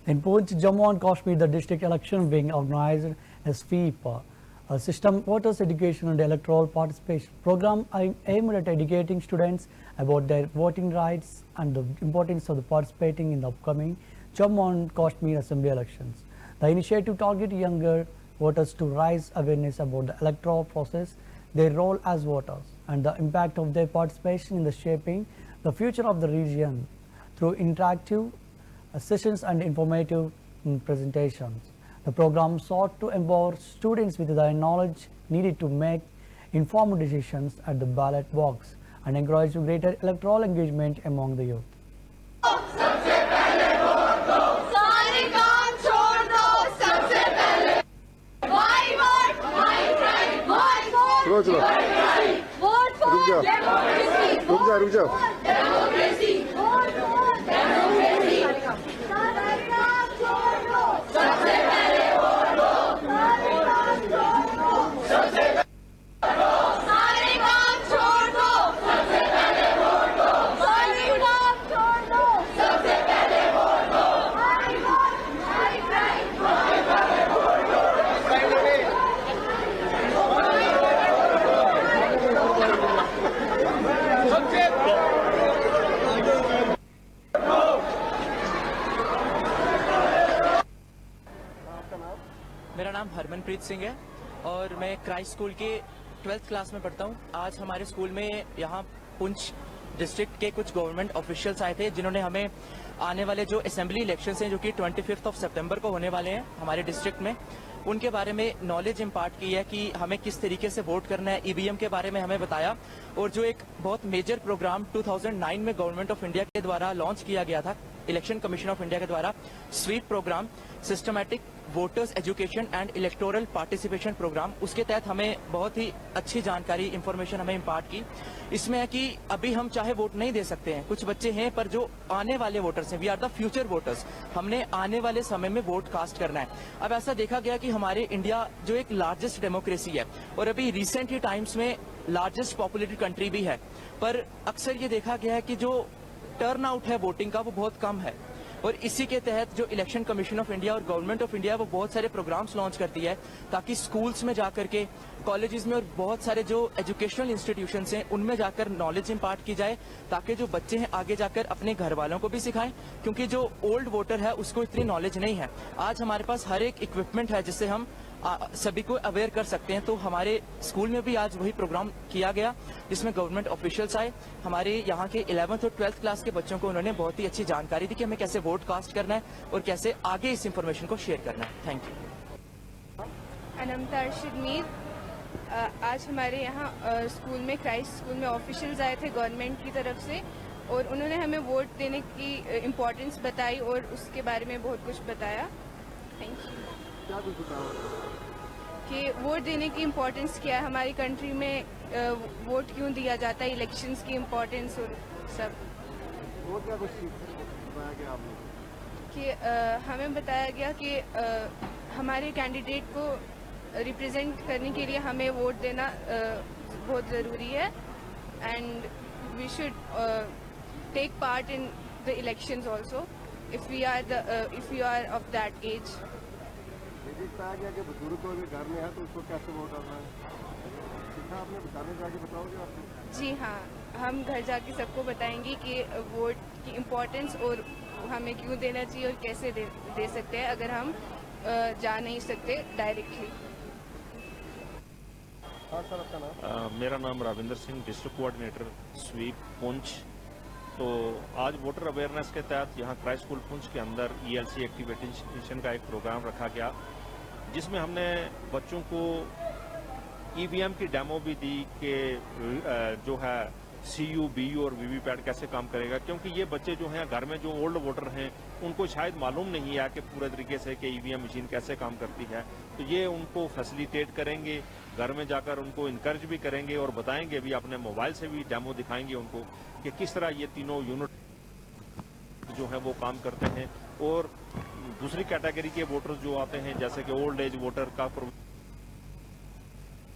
In Poonch, Jammu and Kashmir, the district election being organized as SWEEP, a system voters education and electoral participation program aimed at educating students about their voting rights and the importance of participating in the upcoming Jammu and Kashmir Assembly elections. The initiative targets younger voters to raise awareness about the electoral process, their role as voters, and the impact of their participation in the shaping the future of the region through interactive sessions and informative presentations. The program sought to empower students with the knowledge needed to make informed decisions at the ballot box and encourage greater electoral engagement among the youth. रुक जाओ मेरा नाम हरमनप्रीत सिंह है और मैं Christ school के 12th class में पढ़ता हूँ। आज हमारे स्कूल में यहाँ पुंछ डिस्ट्रिक्ट के कुछ गवर्नमेंट ऑफिशियल्स आए थे जिन्होंने हमें आने वाले जो असेंबली इलेक्शंस हैं जो कि 25 सितंबर को होने वाले हैं हमारे डिस्ट्रिक्ट में, उनके बारे में नॉलेज इम्पार्ट की है कि हमें किस तरीके से वोट करना है। ईवीएम के बारे में हमें बताया और जो एक बहुत मेजर प्रोग्राम 2009 में गवर्नमेंट ऑफ इंडिया के द्वारा लॉन्च किया गया था, इलेक्शन कमीशन ऑफ इंडिया के द्वारा SVEEP programme, systematic voters education and electoral participation programme, उसके तहत हमें बहुत ही अच्छी जानकारी इंफॉर्मेशन हमें इम्पार्ट की। इसमें है कि अभी हम चाहे वोट नहीं दे सकते हैं, कुछ बच्चे हैं, पर जो आने वाले वोटर्स हैं, we are the future voters, हमने आने वाले समय में वोट कास्ट करना है। अब ऐसा देखा गया कि हमारे इंडिया जो एक लार्जेस्ट डेमोक्रेसी है और अभी रिसेंट ही टाइम्स में लार्जेस्ट पॉपुलेटेड कंट्री भी है, पर अक्सर ये देखा गया है कि जो टर्न आउट है वोटिंग का वो बहुत कम है। और इसी के तहत जो इलेक्शन कमीशन ऑफ इंडिया और गवर्नमेंट ऑफ इंडिया वो बहुत सारे प्रोग्राम्स लॉन्च करती है ताकि स्कूल्स में जाकर के, कॉलेजेस में और बहुत सारे जो एजुकेशनल इंस्टीट्यूशंस हैं उनमें जाकर नॉलेज इम्पार्ट की जाए ताकि जो बच्चे हैं आगे जाकर अपने घर वालों को भी सिखाएं, क्योंकि जो ओल्ड वोटर है उसको इतनी नॉलेज नहीं है। आज हमारे पास हर एक इक्विपमेंट है जिससे हम सभी को अवेयर कर सकते हैं। तो हमारे स्कूल में भी आज वही प्रोग्राम किया गया जिसमें गवर्नमेंट ऑफिशियल्स आए, हमारे यहाँ के 11th और 12th क्लास के बच्चों को उन्होंने बहुत ही अच्छी जानकारी दी कि हमें कैसे वोट कास्ट करना है और कैसे आगे इस इंफॉर्मेशन को शेयर करना है। Thank you. अनमता अर्शद मीर, आज हमारे यहाँ स्कूल में, क्राइस्ट स्कूल में ऑफिशियल्स आए थे गवर्नमेंट की तरफ से और उन्होंने हमें वोट देने की इम्पोर्टेंस बताई और उसके बारे में बहुत कुछ बताया। Thank you. क्या कुछ बताओ कि वोट देने की इम्पोर्टेंस क्या है, हमारी कंट्री में वोट क्यों दिया जाता है, इलेक्शंस की इम्पोर्टेंस और सब। वो क्या कुछ बताया गया आपने? कि हमें बताया गया कि हमारे कैंडिडेट को रिप्रेजेंट करने के लिए हमें वोट देना बहुत ज़रूरी है and we should take part in the elections also if we are of that age. बताया गया कि बुजुर्ग को अगर घर में है तो उसको कैसे वोट डालना है, सीखा आपने? घर में जाके बताओगे आपको? जी हाँ, हम घर जाके सबको बताएंगे कि वोट की इम्पोर्टेंस और हमें क्यों देना चाहिए और कैसे दे सकते हैं अगर हम जा नहीं सकते डायरेक्टली। हाँ सर, आपका नाम? मेरा नाम Ravinder Singh, district coordinator SVEEP Poonch. तो आज वोटर अवेयरनेस के तहत यहाँ क्राइस्ट स्कूल पुंछ के अंदर ELC एक्टिवेशन का एक प्रोग्राम रखा गया जिसमें हमने बच्चों को EVM की डेमो भी दी कि जो है CU, BU और VVPAT कैसे काम करेगा, क्योंकि ये बच्चे जो हैं घर में जो ओल्ड वोटर हैं उनको शायद मालूम नहीं है कि पूरे तरीके से कि EVM मशीन कैसे काम करती है। तो ये उनको फैसिलिटेट करेंगे, घर में जाकर उनको इनकरेज भी करेंगे और बताएंगे भी, अपने मोबाइल से भी डेमो दिखाएंगे उनको कि किस तरह ये तीनों यूनिट जो है वो काम करते हैं। और दूसरी कैटेगरी के वोटर्स जो आते हैं जैसे कि ओल्ड एज वोटर का